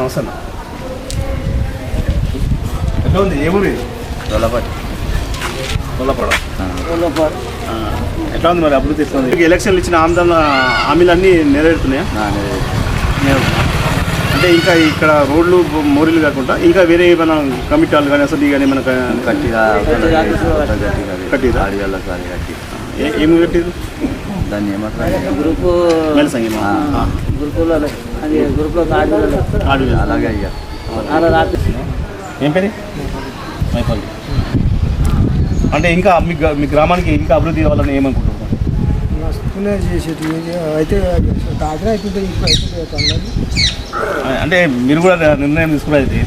నమస్తే అన్న. ఎట్లా ఉంది? ఏ ఊరి? గొల్లపాటి. ఎట్లా ఉంది మరి అభివృద్ధి? ఎట్లా ఉంది? ఎలక్షన్లు ఇచ్చిన హామీలు అన్నీ నెరవేరుతున్నాయా? అంటే ఇంకా ఇక్కడ రోడ్లు మోరీలు కాకుండా ఇంకా వేరే ఏమైనా కమిటీలు కానీ అసలు కానీ ఏమైనా కట్టిరా? ఏమి కట్టిరు? దాన్ని ఏమంటారు? గ్రూప్ అలాగే అయ్యా. ఏం పేరు? మైపల్లి. అంటే ఇంకా మీ గ్రామానికి ఇంకా అభివృద్ధి కావాలని ఏమనుకుంటున్నారు? చేసేది అయితే అంటే మీరు కూడా నిర్ణయం తీసుకున్నది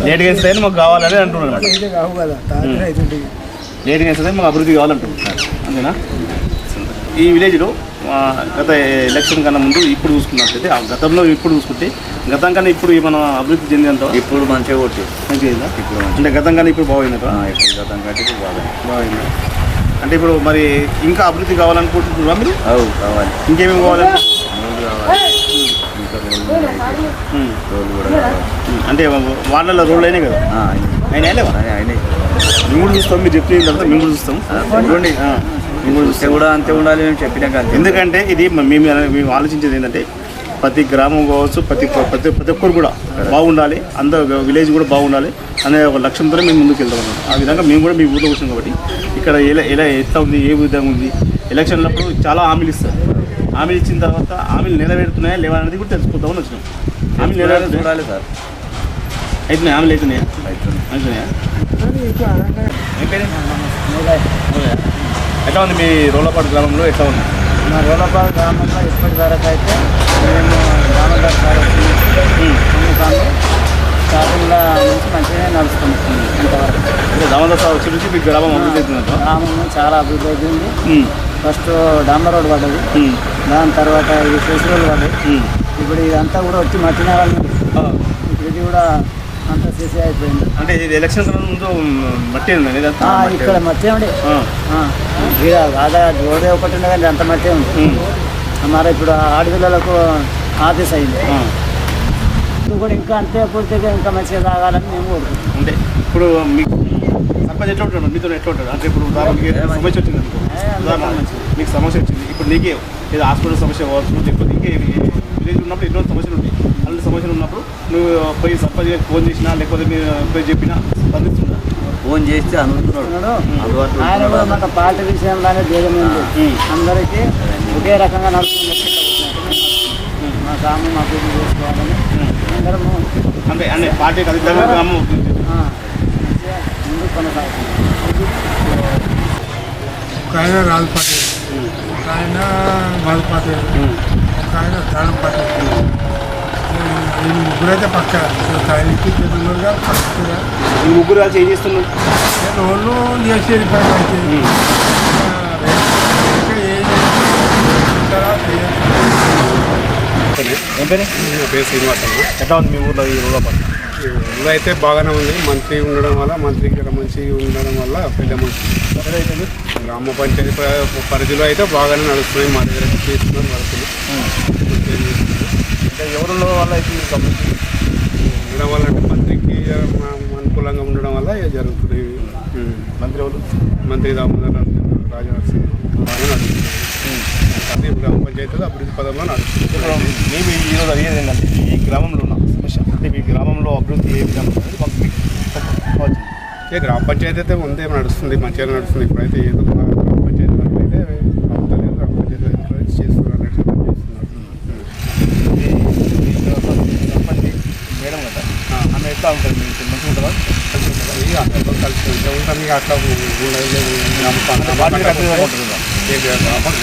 లేట్గా వేస్తే మాకు కావాలని అంటున్నారు. లేట్గా వేస్తే మాకు అభివృద్ధి కావాలంటున్నారు. అంతేనా? ఈ విలేజ్లో గత ఎలక్షన్ కన్నా ముందు ఇప్పుడు చూసుకున్నట్లయితే గతంలో ఇప్పుడు చూసుకుంటే గతం కన్నా ఇప్పుడు ఏమైనా అభివృద్ధి చెందినంత ఇప్పుడు మంచిగా కొట్టి మంచిగా ఇప్పుడు అంటే గతం కన్నా ఇప్పుడు బాగుంది. ఇప్పుడు గతం కంటే ఇప్పుడు బాగుంది. అంటే ఇప్పుడు మరి ఇంకా అభివృద్ధి కావాలనుకుంటున్నారా మీరు? కావాలి. ఇంకేమేమి కావాలంటే అంటే వాళ్ళ రోడ్లు అయినాయి కదా? అయినా మేము కూడా చూస్తాం. మీరు చెప్పిన తర్వాత మేము కూడా చూస్తాం. మేము చూస్తే కూడా అంతే ఉండాలి మేము చెప్పినాక. ఎందుకంటే ఇది మేము ఆలోచించేది ఏంటంటే ప్రతి గ్రామం కావచ్చు ప్రతి ఒక్కరు కూడా బాగుండాలి, అందరూ విలేజ్ కూడా బాగుండాలి అనే ఒక లక్ష్యంతో మేము ముందుకు వెళ్తాం. ఆ విధంగా మేము కూడా మీ ఊళ్ళో వచ్చినాం కాబట్టి ఇక్కడ ఎట్లా ఉంది, ఏ విధంగా ఉంది, ఎలక్షన్లప్పుడు చాలా హామీలు ఇస్తారు. హామీలు ఇచ్చిన తర్వాత హామీలు నెరవేరుతున్నాయా లేవా అనేది కూడా తెలుసుకుందామని వచ్చినాం. హామీలు చూడాలి సార్. అవుతున్నాయి? హామీలు అవుతున్నాయా? అవుతున్నాయా? ఎట్లా ఉంది మీ రోలపాడు గ్రామంలో? ఎట్లా ఉంది? మా రోలపాడు గ్రామంలో ఇప్పటి వరకు అయితే మేము దామోదర్ సార్ స్టార్టింగ్లో నుంచి మంచిగానే నడుస్తుంది. అంతవరకు అంటే దామోదర్ సార్ వచ్చి నుంచి మీ గ్రామం అభివృద్ధి అవుతుంది? గ్రామం చాలా అభివృద్ధి అవుతుంది. ఫస్ట్ డాంబర్ రోడ్ పడ్డది, దాని తర్వాత ఇది ఫేస్ రోడ్ పడ్డది. ఇప్పుడు ఇదంతా కూడా వచ్చి మట్టి నేలని ఇది కూడా అంతా చేసి అయిపోయింది. అంటే ఇది ఎలక్షన్ ముందు మట్టి ఉంది ఇక్కడ మట్టి ఉండే ఆదా రోడ్డే ఒకటి ఉండే కానీ అంత మట్టి ఉంది. మరి ఇప్పుడు ఆడపిల్లలకు ఆఫీస్ అయింది. ఇప్పుడు కూడా ఇంకా అంతే పూర్తిగా ఇంకా మంచిగా తాగాలని మేము కోరుకుంటాం. అంటే ఇప్పుడు మీకు సర్పంచ్ ఎట్లా ఉంటాడు? మీతో ఎట్లా ఉంటాడు? అంటే ఇప్పుడు సమస్య వచ్చింది అనుకో, మీకు సమస్య వచ్చింది, ఇప్పుడు నీకే ఏదో హాస్పిటల్ సమస్య కావచ్చు, లేకపోతే ఇంకే విలేజ్ ఉన్నప్పుడు ఎన్నో సమస్యలు ఉంటాయి. అలాంటి సమస్యలు ఉన్నప్పుడు నువ్వు పోయి సర్పంచ్ ఫోన్ చేసినా లేకపోతే మీరు పోయి చెప్పినా స్పందిస్తున్నా? ఫోన్ చేస్తే అనుకుంటున్నాడు. ఆయన కూడా మన పార్టీ విషయంలోనే భేదం ఉంది. అందరికీ ఒకే రకంగా నడుస్తుంది. మా గ్రామం అభివృద్ధి చేసుకోవాలని అందరము అంటే అంటే పార్టీకి అధికంగా గ్రామం ముందు కొనసాగుతుంది. ఒక ఆయన రాజు పార్టీ, ఒక ఆయన బాధ పార్టీ, ఒక ఆయన దానం పార్టీ. ఈ ముగ్గురైతే పక్క ఆయనకి పెద్దలుగా పక్కగా ఈ ముగ్గురు కలిసి ఏం చేస్తున్నారు? రోడ్లు చేసేది పని అయితే ఏం పేరు? పేరు శ్రీనివాసం. ఎట్లా ఉంది మీ ఊళ్ళో ఈ రోలపాడు? ఊళ్ళో అయితే బాగానే ఉంది. మంత్రి ఉండడం వల్ల, మంత్రికి మంచిగా ఉండడం వల్ల పెద్ద మంచి గ్రామ పంచాయతీ పరిధిలో అయితే బాగానే నడుస్తున్నాయి. మా దగ్గర చేస్తున్నారు, నడుస్తున్నాయి. ఎవరు ఉండడం వల్ల అయితే ఉండడం వల్ల అంటే మంత్రికి అనుకూలంగా ఉండడం వల్ల జరుగుతుంది. మంత్రి ఎవరు? మంత్రి దామోదర్ రాజనరసింహ బాగా నడుస్తుంది. అదే గ్రామ పంచాయతీలో అభివృద్ధి పదంలో నడుస్తుంది. మేము ఈరోజు అడిగేది ఏంటంటే ఈ గ్రామంలో ఉన్న సమస్య అంటే మీ గ్రామంలో అభివృద్ధి ఏ విధంగా ఉంటుంది మాకు ఇక గ్రామ పంచాయతీ అయితే ముందే నడుస్తుంది, మంచిగా నడుస్తుంది. ఇప్పుడైతే ఏదో గ్రామ పంచాయతీ వరకు అయితే అవుతలేదు. గ్రామ పంచాయతీ ఎంకరేజ్ చేస్తున్నారు, మేడం కదా ఆమె ఎట్లా ఉంటుంది? మీకు మంచిగా ఉంటుందా? ఇక అందరితో కలిసి మంచిగా ఉంటాం. ఇక అట్లా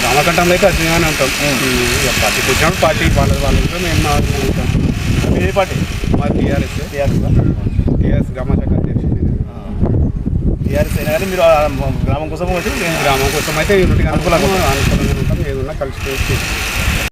గ్రామకంఠంలో అయితే అర్థంగానే ఉంటాం. పార్టీకి వచ్చినప్పుడు పార్టీ వాళ్ళతో మేము ఉంటాం. ఏ పార్టీ? మా టీఆర్ఎస్ గ్రామ శాఖ అధ్యక్షుడు. టీఆర్ఎస్ అయినా కానీ మీరు గ్రామం కోసం వచ్చి గ్రామం కోసం అయితే యూనిట్గా అనుకూలంగా ఉంటాం. ఏదన్నా కలిసి